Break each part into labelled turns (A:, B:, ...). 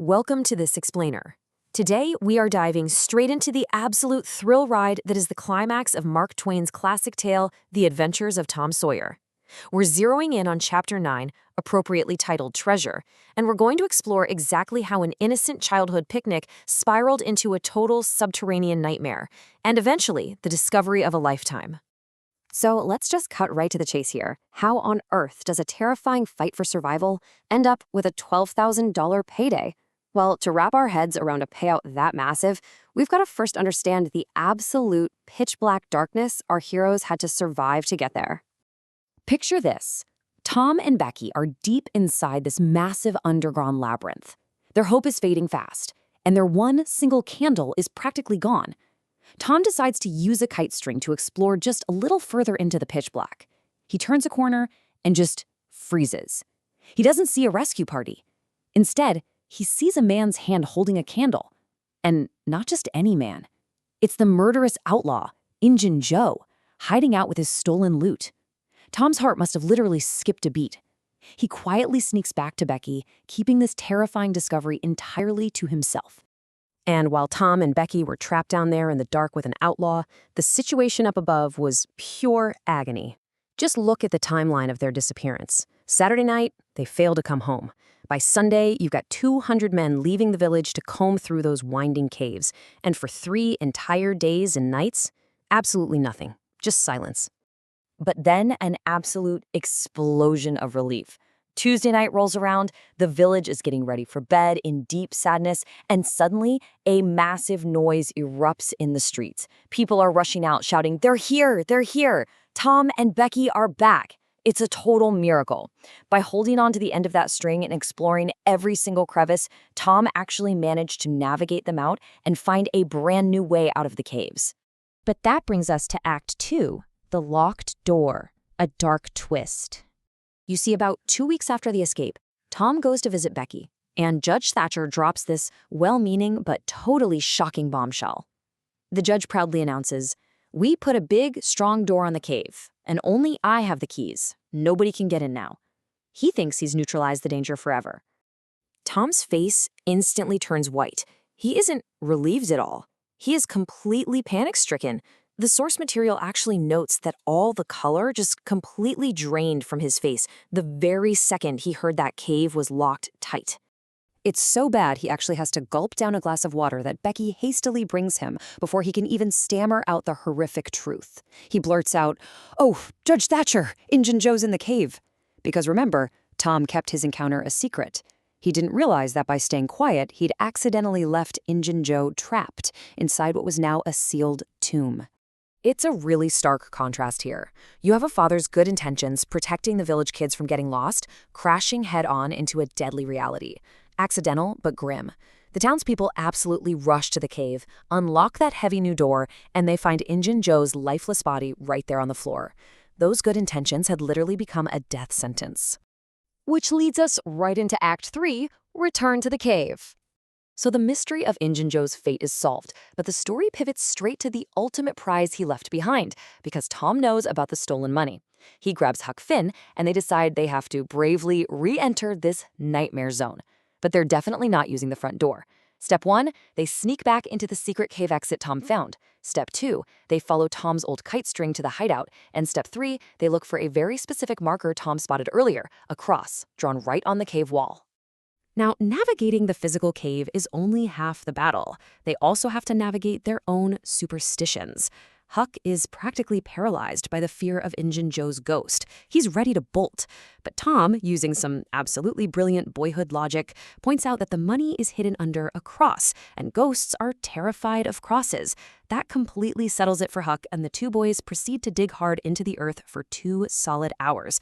A: welcome to This Explainer. Today, we are diving straight into the absolute thrill ride that is the climax of Mark Twain's classic tale, The Adventures of Tom Sawyer. We're zeroing in on Chapter 9, appropriately titled Treasure, and we're going to explore exactly how an innocent childhood picnic spiraled into a total subterranean nightmare, and eventually, the discovery of a lifetime. So let's just cut right to the chase here. How on earth does a terrifying fight for survival end up with a $12,000 payday? Well, to wrap our heads around a payout that massive, we've got to first understand the absolute pitch-black darkness our heroes had to survive to get there. Picture this. Tom and Becky are deep inside this massive underground labyrinth. Their hope is fading fast, and their one single candle is practically gone. Tom decides to use a kite string to explore just a little further into the pitch black. He turns a corner and just freezes. He doesn't see a rescue party. Instead, he sees a man's hand holding a candle. And not just any man. It's the murderous outlaw, Injun Joe, hiding out with his stolen loot. Tom's heart must have literally skipped a beat. He quietly sneaks back to Becky, keeping this terrifying discovery entirely to himself. And while Tom and Becky were trapped down there in the dark with an outlaw, the situation up above was pure agony. Just look at the timeline of their disappearance. Saturday night, they fail to come home. By Sunday, you've got 200 men leaving the village to comb through those winding caves. And for 3 entire days and nights, absolutely nothing. Just silence. But then an absolute explosion of relief. Tuesday night rolls around, the village is getting ready for bed in deep sadness, and suddenly a massive noise erupts in the streets. People are rushing out, shouting, "They're here! They're here! Tom and Becky are back!" It's a total miracle. By holding on to the end of that string and exploring every single crevice, Tom actually managed to navigate them out and find a brand new way out of the caves.
B: But that brings us to Act 2, the locked door, a dark twist.
A: You see, about 2 weeks after the escape, Tom goes to visit Becky, and Judge Thatcher drops this well-meaning but totally shocking bombshell. The judge proudly announces, "We put a big, strong door on the cave, and only I have the keys. Nobody can get in now." He thinks he's neutralized the danger forever. Tom's face instantly turns white. He isn't relieved at all. He is completely panic-stricken. The source material actually notes that all the color just completely drained from his face the very second he heard that cave was locked tight. It's so bad he actually has to gulp down a glass of water that Becky hastily brings him before he can even stammer out the horrific truth. He blurts out, "Oh, Judge Thatcher, Injun Joe's in the cave." Because remember, Tom kept his encounter a secret. He didn't realize that by staying quiet, he'd accidentally left Injun Joe trapped inside what was now a sealed tomb. It's a really stark contrast here. You have a father's good intentions protecting the village kids from getting lost, crashing head-on into a deadly reality. Accidental, but grim. The townspeople absolutely rush to the cave, unlock that heavy new door, and they find Injun Joe's lifeless body right there on the floor. Those good intentions had literally become a death sentence. Which leads us right into Act 3, Return to the Cave. So the mystery of Injun Joe's fate is solved, but the story pivots straight to the ultimate prize he left behind, because Tom knows about the stolen money. He grabs Huck Finn, and they decide they have to bravely re-enter this nightmare zone. But they're definitely not using the front door. Step 1, they sneak back into the secret cave exit Tom found. Step 2, they follow Tom's old kite string to the hideout. And Step 3, they look for a very specific marker Tom spotted earlier, a cross, drawn right on the cave wall. Now, navigating the physical cave is only half the battle. They also have to navigate their own superstitions. Huck is practically paralyzed by the fear of Injun Joe's ghost. He's ready to bolt. But Tom, using some absolutely brilliant boyhood logic, points out that the money is hidden under a cross, and ghosts are terrified of crosses. That completely settles it for Huck, and the two boys proceed to dig hard into the earth for 2 solid hours.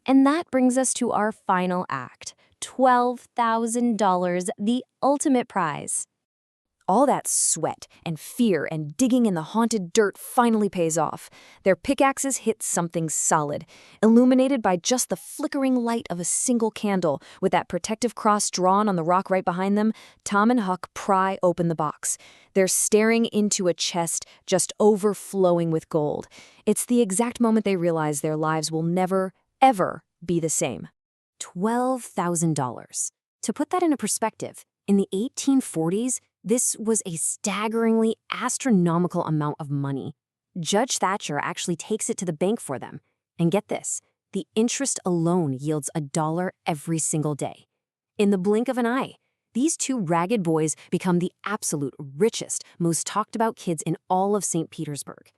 A: And that brings us to our final act. $12,000, the ultimate prize. All that sweat and fear and digging in the haunted dirt finally pays off. Their pickaxes hit something solid, illuminated by just the flickering light of a single candle. With that protective cross drawn on the rock right behind them, Tom and Huck pry open the box. They're staring into a chest just overflowing with gold. It's the exact moment they realize their lives will never, ever be the same. $12,000. To put that into perspective, In the 1840s, this was a staggeringly astronomical amount of money. Judge Thatcher actually takes it to the bank for them. And get this, the interest alone yields $1 every single day. In the blink of an eye, these two ragged boys become the absolute richest, most talked about kids in all of St. Petersburg.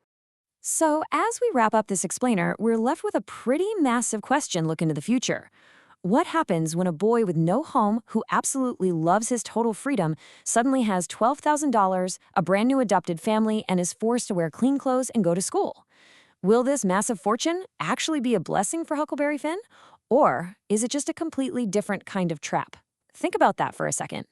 B: So, as we wrap up this explainer, we're left with a pretty massive question looking to the future. What happens when a boy with no home who absolutely loves his total freedom suddenly has $12,000, a brand new adopted family, and is forced to wear clean clothes and go to school? Will this massive fortune actually be a blessing for Huckleberry Finn? Or is it just a completely different kind of trap? Think about that for a second.